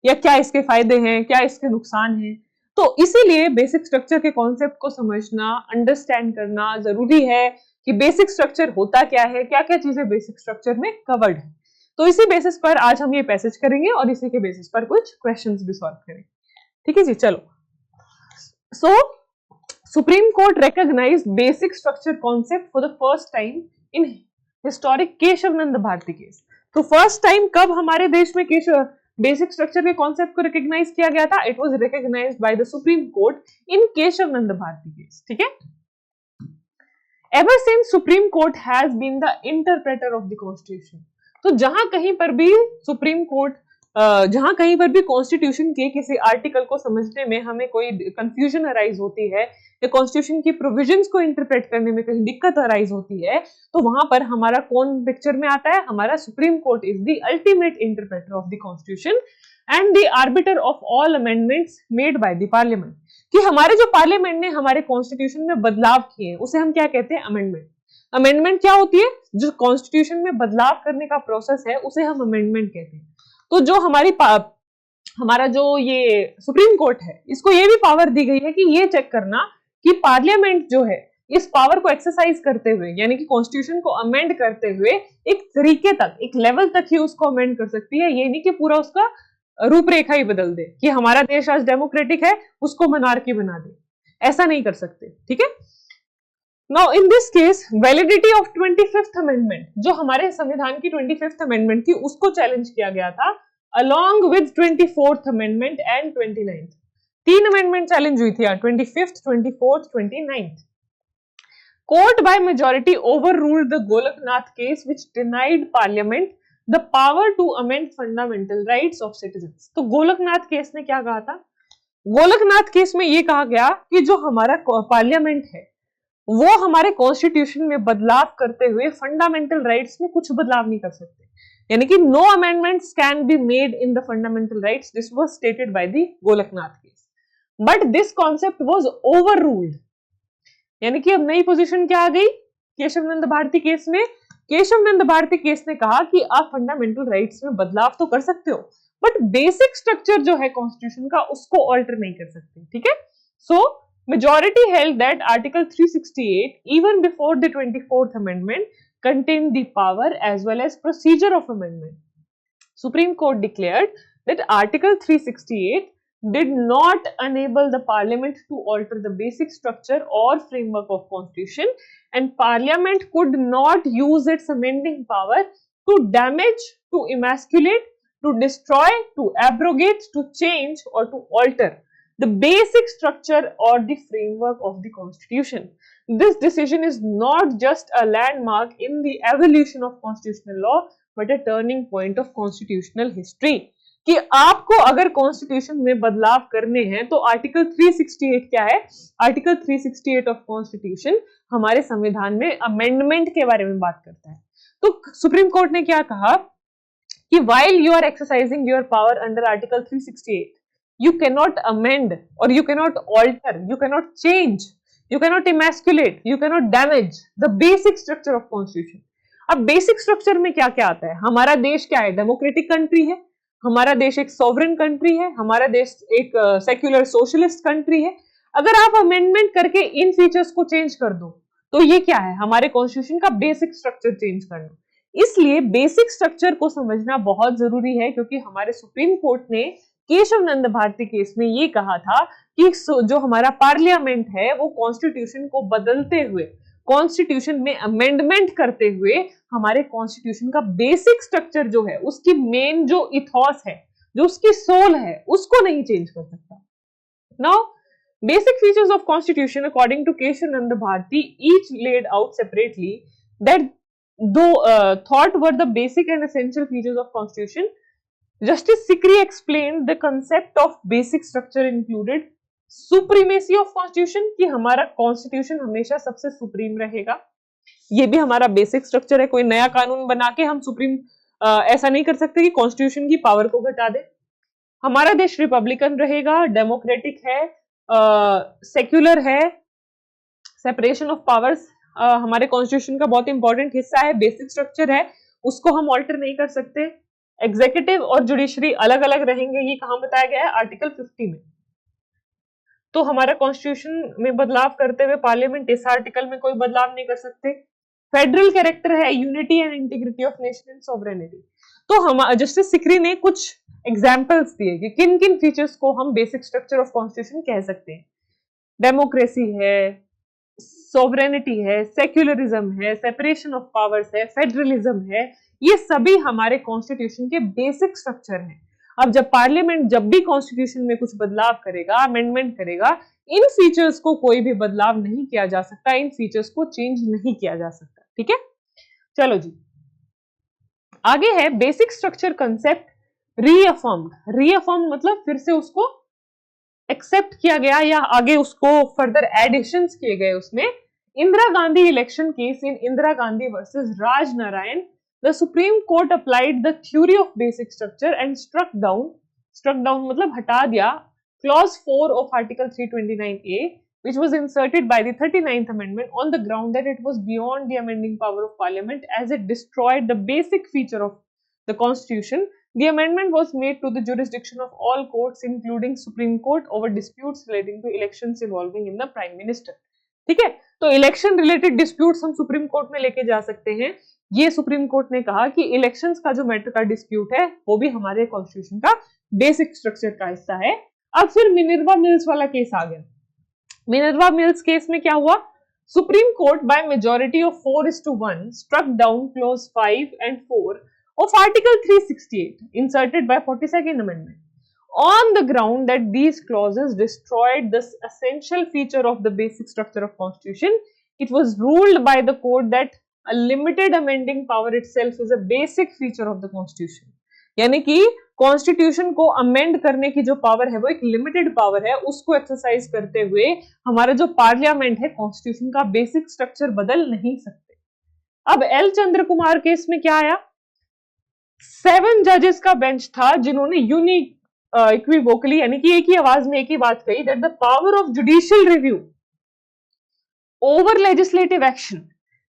या क्या इसके फायदे हैं, क्या इसके नुकसान हैं। तो इसीलिए बेसिक स्ट्रक्चर के कॉन्सेप्ट को समझना, अंडरस्टैंड करना जरूरी है कि बेसिक स्ट्रक्चर होता क्या है, क्या क्या चीजें बेसिक स्ट्रक्चर में कवर्ड है। तो इसी बेसिस पर आज हम ये पैसेज करेंगे और इसी के बेसिस पर कुछ क्वेश्चंस भी सॉल्व करेंगे। ठीक है जी, चलो। So supreme court recognised basic structure concept for the first time in historic Kesavananda Bharati case. तो फर्स्ट टाइम कब हमारे देश में बेसिक स्ट्रक्चर के कॉन्सेप्ट को रिकॉग्नाइज किया गया था? It was recognised by the supreme court in Kesavananda Bharati case. ठीक है, ever since supreme court has been the interpreter of the constitution. तो जहां कहीं पर भी सुप्रीम कोर्ट जहां कहीं पर भी कॉन्स्टिट्यूशन के किसी आर्टिकल को समझने में हमें कोई कंफ्यूजन अराइज होती है या कॉन्स्टिट्यूशन की प्रोविजंस को इंटरप्रेट करने में कहीं दिक्कत अराइज होती है, तो वहां पर हमारा कौन पिक्चर में आता है? हमारा supreme court is the ultimate interpreter of the constitution and the arbiter of all amendments made by the parliament. कि हमारे जो पार्लियामेंट ने हमारे कॉन्स्टिट्यूशन में बदलाव किए उसे हम क्या कहते हैं? अमेंडमेंट। अमेंडमेंट क्या होती है? जो कॉन्स्टिट्यूशन में बदलाव करने का प्रोसेस है उसे हम अमेंडमेंट कहते हैं। तो जो हमारा जो ये सुप्रीम कोर्ट है, इसको ये भी पावर दी गई है कि ये चेक करना कि पार्लियामेंट जो है इस पावर को एक्सरसाइज करते हुए, यानी कि कॉन्स्टिट्यूशन को अमेंड करते हुए एक तरीके तक, एक लेवल तक ही उसको अमेंड कर सकती है। ये नहीं कि पूरा उसका रूपरेखा ही बदल दे कि हमारा देश आज डेमोक्रेटिक है उसको मोनार्की बना दे, ऐसा नहीं कर सकते। ठीक है। Now in this case validity of 25th amendment, जो हमारे संविधान की 25th अमेंडमेंट थी उसको चैलेंज किया गया था along with 24th amendment and 29th। तीन अमेंडमेंट चैलेंज हुई थी, 25th, 24th, 29th। Court by majority overruled the Golaknath case which denied parliament the power to amend fundamental rights of citizens. तो गोलकनाथ केस ने क्या कहा था? गोलकनाथ केस में यह कहा गया कि जो हमारा पार्लियामेंट है वो हमारे कॉन्स्टिट्यूशन में बदलाव करते हुए फंडामेंटल राइट्स में कुछ बदलाव नहीं कर सकते, यानी कि no amendments can be made in the fundamental rights. This was stated by the Golaknath case, but this concept was overruled. यानी कि अब नई पोजीशन क्या आ गई केशव नंद भारती केस में? केशव नंद भारती केस ने कहा कि आप फंडामेंटल राइट्स में बदलाव तो कर सकते हो, बट बेसिक स्ट्रक्चर जो है कॉन्स्टिट्यूशन का उसको ऑल्टर नहीं कर सकते। ठीक है। सो majority held that Article 368, even before the 24th Amendment, contained the power as well as procedure of amendment. Supreme Court declared that Article 368 did not enable the Parliament to alter the basic structure or framework of Constitution, and Parliament could not use its amending power to damage, to emasculate, to destroy, to abrogate, to change, or to alter the basic structure or the framework of the Constitution. This decision is not just a landmark in the evolution of constitutional law, but a turning point of constitutional history. कि आपको अगर कॉन्स्टिट्यूशन में बदलाव करने हैं तो आर्टिकल 368 क्या है? आर्टिकल 368 ऑफ कॉन्स्टिट्यूशन हमारे संविधान में अमेंडमेंट के बारे में बात करता है। तो सुप्रीम कोर्ट ने क्या कहा कि while you are exercising your power under article 368, you cannot amend or you cannot alter, you cannot change, you cannot emasculate, you cannot damage the basic structure of constitution. अब बेसिक स्ट्रक्चर में क्या क्या आता है? हमारा देश क्या है? डेमोक्रेटिक कंट्री है, हमारा देश एक सॉवरेन कंट्री है, हमारा देश एक सेक्युलर सोशलिस्ट कंट्री है। अगर आप अमेंडमेंट करके इन फीचर्स को चेंज कर दो तो ये क्या है? हमारे कॉन्स्टिट्यूशन का बेसिक स्ट्रक्चर चेंज करना। इसलिए बेसिक स्ट्रक्चर को समझना बहुत जरूरी है, क्योंकि हमारे सुप्रीम कोर्ट ने केशव नंद भारती केस में ये कहा था कि जो हमारा पार्लियामेंट है वो कॉन्स्टिट्यूशन को बदलते हुए, कॉन्स्टिट्यूशन में अमेंडमेंट करते हुए हमारे कॉन्स्टिट्यूशन का बेसिक स्ट्रक्चर जो है, उसकी मेन जो इथॉस है, जो उसकी सोल है, उसको नहीं चेंज कर सकता। Now basic features of constitution according to Kesavananda Bharati each laid out separately that though thought were the basic and essential features of constitution. Justice Sikri explained the concept of basic structure included supremacy of constitution, कि हमारा कॉन्स्टिट्यूशन हमेशा सबसे सुप्रीम रहेगा। ये भी हमारा बेसिक स्ट्रक्चर है। कोई नया कानून बना के हम सुप्रीम ऐसा नहीं कर सकते कि कॉन्स्टिट्यूशन की पावर को घटा दे। हमारा देश रिपब्लिकन रहेगा, डेमोक्रेटिक है, सेक्युलर है, सेपरेशन ऑफ पावर्स हमारे कॉन्स्टिट्यूशन का बहुत इंपॉर्टेंट हिस्सा है, बेसिक स्ट्रक्चर है, उसको हम ऑल्टर नहीं कर सकते। एग्जीक्यूटिव और जुडिशरी अलग अलग रहेंगे, ये कहां बताया गया है? आर्टिकल 50 में। तो हमारा कॉन्स्टिट्यूशन में बदलाव करते हुए पार्लियामेंट इस आर्टिकल में कोई बदलाव नहीं कर सकते। फेडरल कैरेक्टर है, unity and integrity of nation and sovereignty. तो हम जस्टिस सिकरी ने कुछ एग्जांपल्स दिए कि किन किन फीचर्स को हम बेसिक स्ट्रक्चर ऑफ कॉन्स्टिट्यूशन कह सकते हैं। डेमोक्रेसी है, सॉवरेनिटी है, सेक्युलरिज्म है, सेपरेशन ऑफ पावर्स है, फेडरलिज्म है, ये सभी हमारे कॉन्स्टिट्यूशन के बेसिक स्ट्रक्चर हैं। अब जब पार्लियामेंट जब भी कॉन्स्टिट्यूशन में कुछ बदलाव करेगा, अमेंडमेंट करेगा, इन फीचर्स को कोई भी बदलाव नहीं किया जा सकता, इन फीचर्स को चेंज नहीं किया जा सकता। ठीक है, चलो जी आगे है बेसिक स्ट्रक्चर कंसेप्ट रीअफर्म्ड। रीअफर्म मतलब फिर से उसको एक्सेप्ट किया गया या आगे उसको फर्दर एडिशंस किए गए उसमें। Indira Gandhi election case in Indira Gandhi versus Raj Narain, the supreme court applied the theory of basic structure and struck down मतलब हटा दिया clause 4 of article 329A which was inserted by the 39th amendment on the ground that it was beyond the amending power of parliament as it destroyed the basic feature of the constitution. The amendment was made to the jurisdiction of all courts including Supreme Court over disputes relating to elections involving in the prime minister. ठीक है, तो इलेक्शन रिलेटेड डिस्प्यूट्स हम सुप्रीम कोर्ट में लेके जा सकते हैं। ये सुप्रीम कोर्ट ने कहा कि इलेक्शंस का जो मैटर का डिस्प्यूट है वो भी हमारे कॉन्स्टिट्यूशन का बेसिक स्ट्रक्चर का हिस्सा है। अब फिर मिनर्वा मिल्स वाला केस आ गया। मिनर्वा मिल्स केस में क्या हुआ, supreme court by majority of 4:1 struck down clause 5 and 4 of article 368 inserted by 42nd amendment on the ground that these clauses destroyed the essential feature of the basic structure of constitution. It was ruled by the court that a limited amending power itself is a basic feature of the constitution. यानी कि कॉन्स्टिट्यूशन को अमेंड करने की जो पावर है वो एक लिमिटेड पावर है, उसको एक्सरसाइज करते हुए हमारा जो पार्लियामेंट है कॉन्स्टिट्यूशन का बेसिक स्ट्रक्चर बदल नहीं सकते। अब एल चंद्र कुमार केस में क्या आया, 7 जजेस का बेंच था जिन्होंने इक्विवोकली यानी कि एक ही आवाज में एक ही बात कही that the power of judicial review over legislative action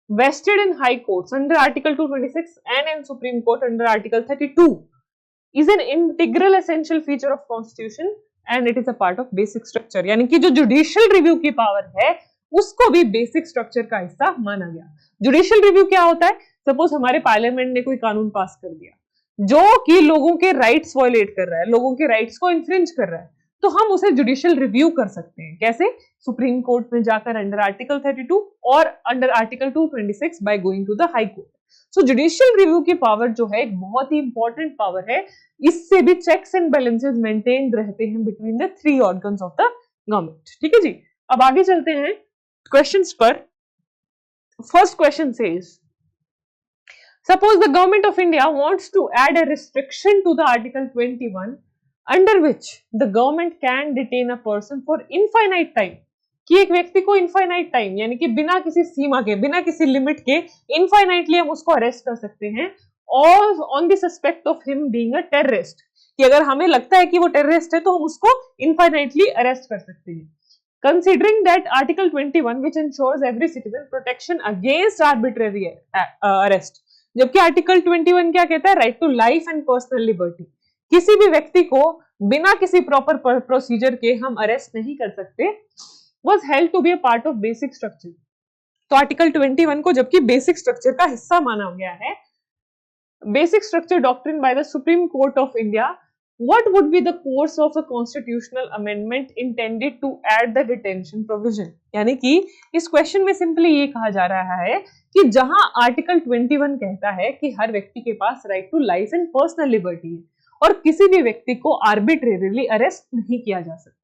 vested in high courts under article 226 and in supreme court under article 32 is an integral essential feature of constitution and it is a part of basic structure। यानी कि जो जुडिशियल रिव्यू की पावर है उसको भी बेसिक स्ट्रक्चर का हिस्सा माना गया। जुडिशियल रिव्यू क्या होता है, सपोज हमारे पार्लियामेंट ने कोई कानून पास कर दिया जो कि लोगों के राइट्स वायलेट कर रहा है, लोगों के राइट्स को इन्फ्रिंज कर रहा है, तो हम उसे जुडिशियल रिव्यू कर सकते हैं। कैसे, सुप्रीम कोर्ट में जाकर अंडर आर्टिकल 32 और under article 226 by going to the high court. So judicial review की पावर जो है एक बहुत ही इंपॉर्टेंट पावर है, इससे भी चेक्स एंड बैलेंसेस मेंटेन रहते हैं between the 3 organs of the government. ठीक है जी, अब आगे चलते हैं क्वेश्चंस पर। First question says, suppose the government of India wants to add a restriction to the article 21 under which the government can detain a person for infinite time, कि एक व्यक्ति को इनफाइनाइट टाइम यानी कि बिना किसी सीमा के, बिना किसी लिमिट के इनफाइनाइटली हम उसको अरेस्ट कर सकते हैं और on the suspect of him being a terrorist, कि अगर हमें लगता है कि वो टेररिस्ट है तो हम उसको इनफाइनाइटली अरेस्ट कर सकते हैं। Considering that article 21 which ensures every citizen protection against arbitrary arrest, जबकि आर्टिकल 21 क्या कहता है, right to life and personal liberty, किसी भी व्यक्ति को बिना किसी प्रॉपर प्रोसीजर के हम अरेस्ट नहीं कर सकते, was held to be a part of basic structure। तो आर्टिकल 21 को जबकि बेसिक स्ट्रक्चर का हिस्सा माना गया है, basic structure doctrine bye the supreme court of India, what would be the course of a constitutional amendment intended to add the detention provision। यानी कि इस क्वेश्चन में सिंपली ये कहा जा रहा है कि जहां आर्टिकल 21 कहता है कि हर व्यक्ति के पास right to life and personal liberty है और किसी भी व्यक्ति को आर्बिट्रेरीली अरेस्ट नहीं किया जा सकता।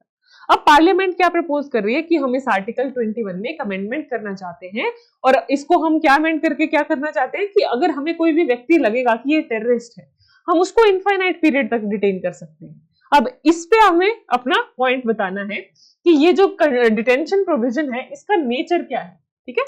अब पार्लियामेंट क्या प्रपोज कर रही है कि हम इस आर्टिकल 21 में एक अमेंडमेंट करना चाहते हैं और इसको हम क्या अमेंड करके क्या करना चाहते हैं कि अगर हमें कोई भी व्यक्ति लगेगा कि ये टेररिस्ट है, हम उसको इनफाइनाइट पीरियड तक डिटेन कर सकते हैं। अब इस पे हमें अपना पॉइंट बताना है कि ये जो डिटेंशन प्रोविजन है इसका नेचर क्या है। ठीक है,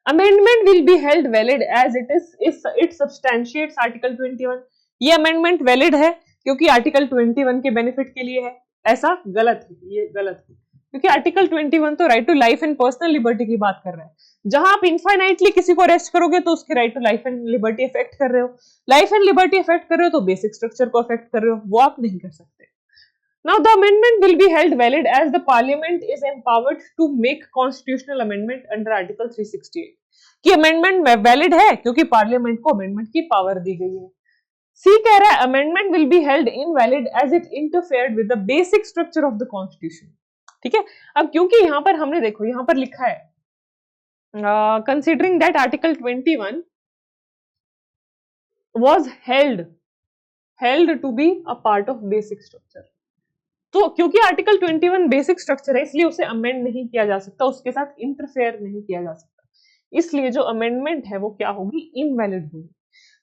amendment will be held valid as it substantiates article 21। ये अमेंडमेंट वैलिड है क्योंकि आर्टिकल 21 के बेनिफिट के लिए है, ऐसा गलत है, ये गलत है क्योंकि आर्टिकल 21 तो right to life and personal liberty की बात कर रहा है। जहां आप इनफाइनाइटली किसी को अरेस्ट करोगे तो उसके right to life and liberty affect कर रहे हो, लाइफ एंड लिबर्टी अफेक्ट कर रहे हो तो बेसिक स्ट्रक्चर को अफेक्ट कर रहे हो, वो आप नहीं कर सकते। Now the amendment will be held valid as the parliament is empowered to make constitutional amendment under article 368। कि अमेंडमेंट वैलिड है क्योंकि पार्लियामेंट को अमेंडमेंट की पावर दी गई है। सी कह रहा है amendment will be held invalid as it interfered with the basic structure of the constitution. ठीक है, अब क्योंकि यहां पर हमने देखो यहां पर लिखा है considering that article 21 was held to be a part of basic structure। तो क्योंकि आर्टिकल 21 बेसिक स्ट्रक्चर है इसलिए उसे अमेंड नहीं किया जा सकता, उसके साथ इंटरफेयर नहीं किया जा सकता, इसलिए जो अमेंडमेंट है वो क्या होगी, इनवैलिड होगी।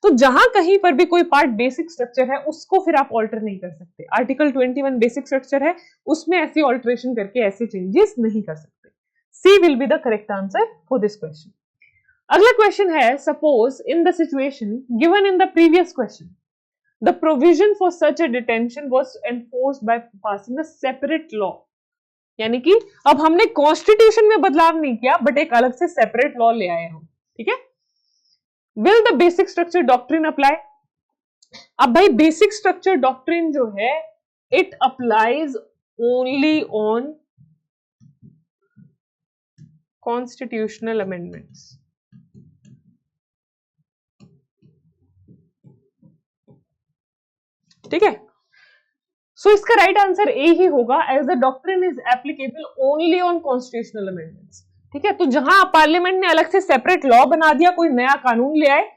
तो जहां कहीं पर भी कोई पार्ट बेसिक स्ट्रक्चर है उसको फिर आप ऑल्टर नहीं कर सकते। आर्टिकल 21 बेसिक स्ट्रक्चर है, उसमें ऐसी ऑल्टरेशन करके ऐसे चेंजेस नहीं कर सकते। C will be the correct answer for this question. अगला क्वेश्चन है, suppose in the situation given in the previous question the provision for such a detention was enforced by passing a separate law, यानी कि अब हमने कॉन्स्टिट्यूशन में बदलाव नहीं किया बट एक अलग से सेपरेट लॉ ले आए हम, ठीक है। Will the basic structure doctrine apply? अब भाई बेसिक स्ट्रक्चर डॉक्ट्रिन जो है it applies only on constitutional amendments, ठीक है। सो इसका राइट आंसर ए ही होगा, as the doctrine is applicable only on constitutional amendments, ठीक है। तो जहां पार्लियामेंट ने अलग से सेपरेट लॉ बना दिया, कोई नया कानून ले आए,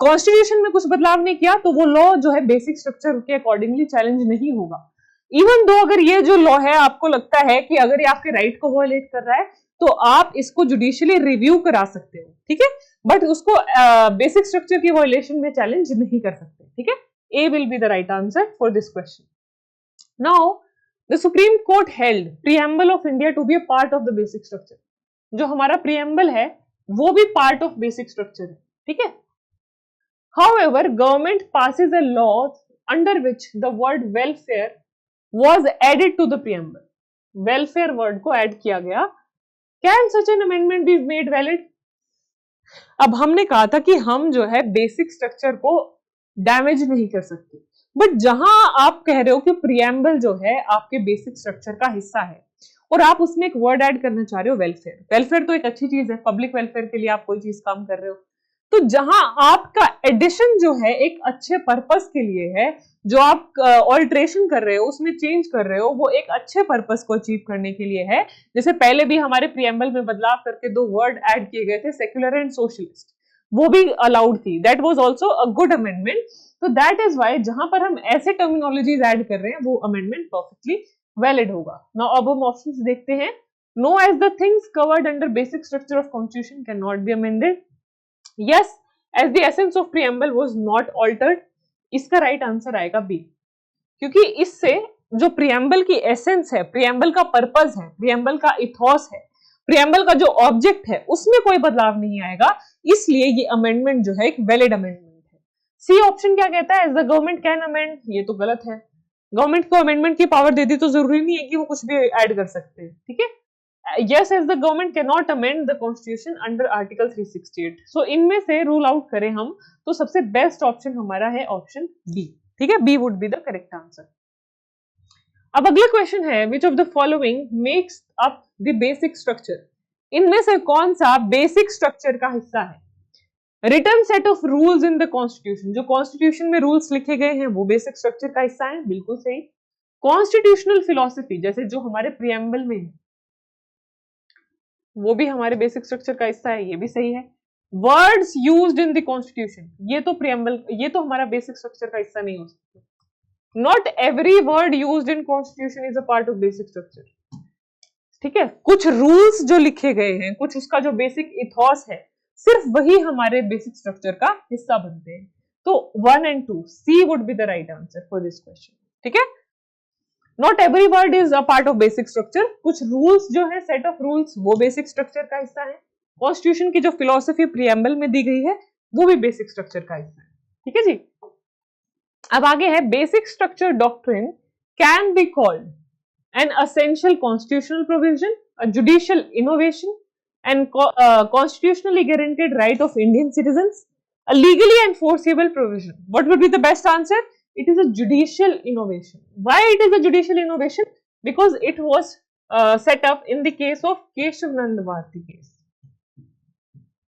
कॉन्स्टिट्यूशन में कुछ बदलाव नहीं किया, तो वो लॉ जो है बेसिक स्ट्रक्चर के अकॉर्डिंगली चैलेंज नहीं होगा। इवन दो अगर ये जो लॉ है आपको लगता है कि अगर ये आपके राइट को वायलेट कर रहा है तो आप इसको जुडिशियली रिव्यू करा सकते हो, ठीक है, बट उसको बेसिक स्ट्रक्चर की वायलेशन में चैलेंज नहीं कर सकते, ठीक है। A will be the right answer for this question. Now, the Supreme Court held preamble of India to be a part of the basic structure. जो हमारा preamble है, वो भी part of basic structure है, ठीक है। However, government passes a law under which the word welfare was added to the preamble. Welfare word को add किया गया. Can such an amendment be made valid? अब हमने कहा था कि हम जो है basic structure को डैमेज नहीं कर सकते, बट जहां आप कह रहे हो कि प्रियम्बल जो है आपके बेसिक स्ट्रक्चर का हिस्सा है और आप उसमें एक वर्ड ऐड करना चाह रहे हो वेलफेयर, वेलफेयर तो एक अच्छी चीज है, पब्लिक वेलफेयर के लिए आप कोई चीज काम कर रहे हो, तो जहां आपका एडिशन जो है एक अच्छे पर्पस के लिए है, जो आप ऑल्ट्रेशन कर रहे हो उसमें चेंज कर रहे हो, वो एक अच्छे पर्पस को अचीव करने के लिए है। जैसे पहले भी हमारे प्रियम्बल में बदलाव करके दो वर्ड ऐड किए गए थे, सेक्युलर एंड सोशलिस्ट, वो भी अलाउड थी, that was also a good amendment. तो दैट इज व्हाई जहां पर हम ऐसे टर्मिनोलॉजीज ऐड कर रहे हैं वो अमेंडमेंट परफेक्टली वैलिड होगा। नाउ अब हम ऑप्शंस देखते हैं। No as the things covered under basic structure of constitution can not be amended. Yes as the essence of preamble was not altered. इसका राइट आंसर आएगा बी, क्योंकि इससे जो प्रियम्बल की एसेंस है, प्रियम्बल का पर्पस है, प्रियम्बल का इथॉस है, प्रियम्बल का जो ऑब्जेक्ट है उसमें कोई बदलाव नहीं आएगा, इसलिए ये अमेंडमेंट जो है एक वैलिड अमेंडमेंट है। सी ऑप्शन क्या कहता है, as the government can amend, ये तो गलत है। गवर्नमेंट को अमेंडमेंट की पावर दे दी तो जरूरी नहीं है कि वो कुछ भी ऐड कर सकते हैं, ठीक है। Yes as the government can not amend the constitution under article 368। So इनमें से रूल आउट करें हम तो सबसे बेस्ट ऑप्शन हमारा है ऑप्शन बी, ठीक है, B would be the correct answer. अब अगला क्वेश्चन है, which of the following makes up the basic structure? इनमें से कौन सा बेसिक स्ट्रक्चर का हिस्सा है? Written set of rules in the constitution, जो कॉन्स्टिट्यूशन में रूल्स लिखे गए हैं वो बेसिक स्ट्रक्चर का हिस्सा है, बिल्कुल सही। कॉन्स्टिट्यूशनल फिलॉसफी जैसे जो हमारे प्रियम्बल में है वो भी हमारे बेसिक स्ट्रक्चर का हिस्सा है, ये भी सही है। Words used in the constitution, ये तो प्रियम्बल, ये तो हमारा बेसिक स्ट्रक्चर का हिस्सा नहीं हो सकता। Not every word used in constitution is a part of basic structure, ठीक है। कुछ रूल्स जो लिखे गए हैं, कुछ उसका जो बेसिक इथॉस है, सिर्फ वही हमारे बेसिक स्ट्रक्चर का हिस्सा बनते हैं। तो 1 and 2 C would be the right answer for this question, ठीक है। Not every word is a part of basic structure, कुछ रूल्स जो है, सेट ऑफ रूल्स, वो बेसिक स्ट्रक्चर का हिस्सा है। कॉन्स्टिट्यूशन की जो फिलॉसफी प्रियम्बल में दी गई है वो भी बेसिक स्ट्रक्चर का हिस्सा है, ठीक है जी। अब आगे है, basic structure doctrine can be called an essential constitutional provision, a judicial innovation, and constitutionally guaranteed right of Indian citizens, a legally enforceable provision. What would be the best answer? It is a judicial innovation. Why it is a judicial innovation? Because it was set up in the case of Keshav Nand Bharti case.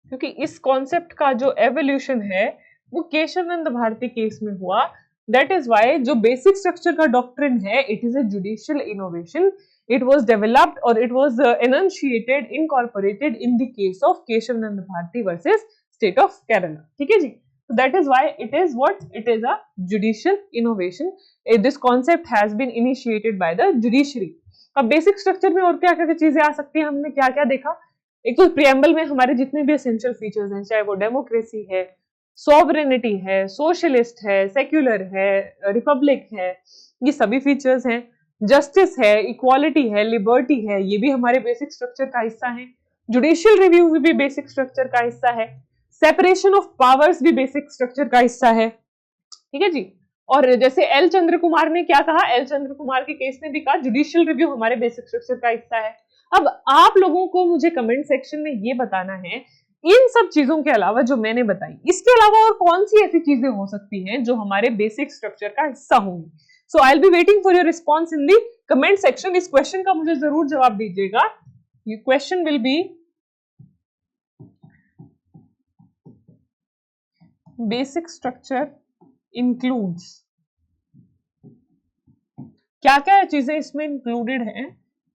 क्योंकि इस कॉन्सेप्ट का जो एवोल्यूशन है वो केशव नंद भारती केस में हुआ। That is why जो बेसिक स्ट्रक्चर का डॉक्ट्रिन है, it is a judicial innovation. It was developed or it was enunciated, incorporated in the case of Keshav Nand Bharti versus State of Kerala. ठीक है जी। So that is why it is what it is, a judicial innovation. This concept has been initiated by the judiciary. अब बेसिक स्ट्रक्चर में और क्या क्या चीजें आ सकती हैं, हमने क्या क्या देखा। एक तो प्रियम्बल में हमारे जितने भी एसेंशियल फीचर्स हैं, चाहे वो डेमोक्रेसी है, सॉवरेनिटी है, सोशलिस्ट है, सेक्युलर है, रिपब्लिक है, ये सभी फीचर्स हैं। जस्टिस है, इक्वालिटी है, लिबर्टी है, ये भी हमारे बेसिक स्ट्रक्चर का हिस्सा है। जुडिशियल रिव्यू भी बेसिक स्ट्रक्चर का हिस्सा है। सेपरेशन ऑफ पावर्स भी बेसिक स्ट्रक्चर का हिस्सा है, ठीक है जी। और जैसे एल चंद्र कुमार ने क्या कहा, एल चंद्र कुमार के केस ने भी कहा जुडिशियल रिव्यू हमारे बेसिक स्ट्रक्चर का हिस्सा है। अब आप लोगों को मुझे कमेंट सेक्शन में ये बताना है, इन सब चीजों के अलावा जो मैंने बताई, इसके अलावा और कौन सी ऐसी चीजें हो सकती हैं जो हमारे बेसिक स्ट्रक्चर का हिस्सा होंगी। So I will be waiting for your response in the comment section. इस क्वेश्चन का मुझे जरूर जवाब दीजिएगा। ये question will be basic structure includes, क्या क्या चीजें इसमें इंक्लूडेड हैं,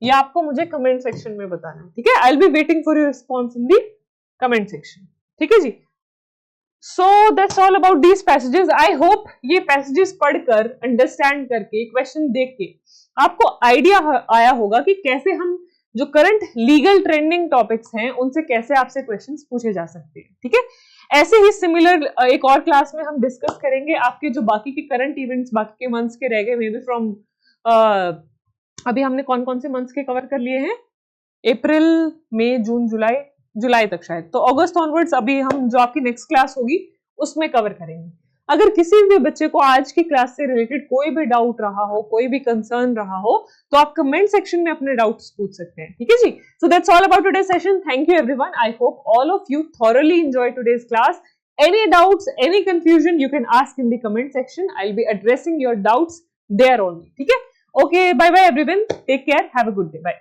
ये आपको मुझे कमेंट सेक्शन में बताना है, ठीक है। I will be waiting for your response in the comment section, ठीक है जी। So that's all about these passages. I hope ये पैसेजेस पढ़कर, अंडरस्टैंड करके, क्वेश्चन देख के आपको आइडिया आया होगा कि कैसे हम जो करंट लीगल ट्रेंडिंग टॉपिक्स हैं उनसे कैसे आपसे क्वेश्चंस पूछे जा सकते हैं, ठीक है। ऐसे ही सिमिलर एक और क्लास में हम डिस्कस करेंगे आपके जो बाकी के करंट इवेंट्स बाकी के मंथ्स के रह गए, मे बी फ्रॉम अभी हमने कौन कौन से मंथ्स के कवर कर लिए हैं, अप्रैल, मई, जून, जुलाई तक शायद, तो अगस्त ऑनवर्ड्स अभी हम जो आपकी नेक्स्ट क्लास होगी उसमें कवर करेंगे। अगर किसी भी बच्चे को आज की क्लास से रिलेटेड कोई भी डाउट रहा हो, कोई भी कंसर्न रहा हो, तो आप कमेंट सेक्शन में अपने डाउट्स पूछ सकते हैं, ठीक है जी। So that's all about today's session. Thank you everyone. I hope all of you thoroughly enjoyed today's class. Any doubts, any confusion, you can ask in the comment section. I'll be addressing your doubts there only, ठीक है। Okay, bye bye everyone. Take care. Have a good day. Bye.